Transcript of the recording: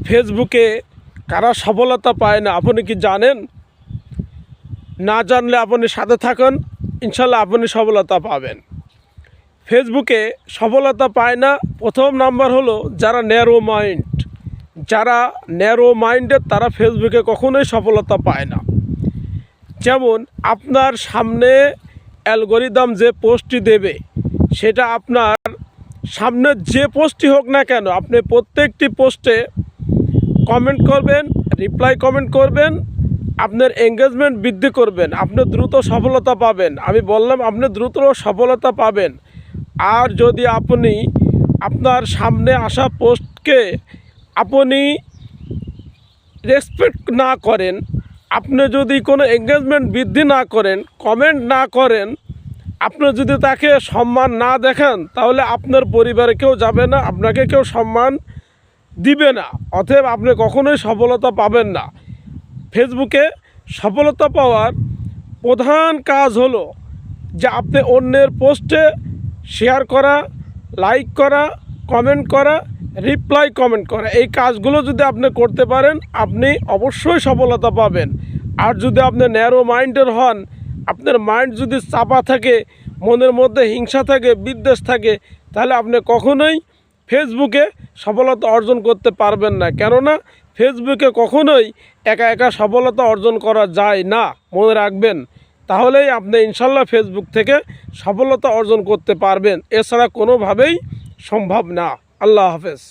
ফেসবুকে কারা সফলতা পায় না আপনি কি জানেন? না জানলে আপনি সাথে থাকুন, ইনশাল্লাহ আপনি সফলতা পাবেন। ফেসবুকে সফলতা পায় না প্রথম নাম্বার হলো যারা ন্যারো মাইন্ড। যারা ন্যারো মাইন্ডের তারা ফেসবুকে কখনোই সফলতা পায় না। যেমন আপনার সামনে অ্যালগরিদম যে পোস্টটি দেবে সেটা আপনার সামনে যে পোস্টই হোক না কেন আপনি প্রত্যেকটি পোস্টে কমেন্ট করবেন, রিপ্লাই কমেন্ট করবেন, আপনার এঙ্গেজমেন্ট বৃদ্ধি করবেন, আপনি দ্রুত সফলতা পাবেন। আমি বললাম আপনি দ্রুত সফলতা পাবেন। আর যদি আপনি আপনার সামনে আসা পোস্টকে আপনি রেসপেক্ট না করেন, আপনি যদি কোনো এঙ্গেজমেন্ট বৃদ্ধি না করেন, কমেন্ট না করেন, আপনি যদি তাকে সম্মান না দেখান, তাহলে আপনার পরিবারে কেউ যাবে না, আপনাকে কেউ সম্মান দিবে না। অতএব আপনি কখনোই সফলতা পাবেন না। ফেসবুকে সফলতা পাওয়ার প্রধান কাজ হলো যে আপনি অন্যের পোস্টে শেয়ার করা, লাইক করা, কমেন্ট করা, রিপ্লাই কমেন্ট করা। এই কাজগুলো যদি আপনি করতে পারেন আপনি অবশ্যই সফলতা পাবেন। আর যদি আপনি ন্যারো মাইন্ডের হন, আপনার মাইন্ড যদি চাপা থাকে, মনের মধ্যে হিংসা থাকে, বিদ্বেষ থাকে, তাহলে আপনি কখনোই ফেসবুকে সফলতা অর্জন করতে পারবেন না। কেননা ফেসবুকে কখনোই একা একা সফলতা অর্জন করা যায় না, মনে রাখবেন। তাহলেই আপনি ইনশাল্লাহ ফেসবুক থেকে সফলতা অর্জন করতে পারবেন, এছাড়া কোনোভাবেই সম্ভব না। আল্লাহ হাফেজ।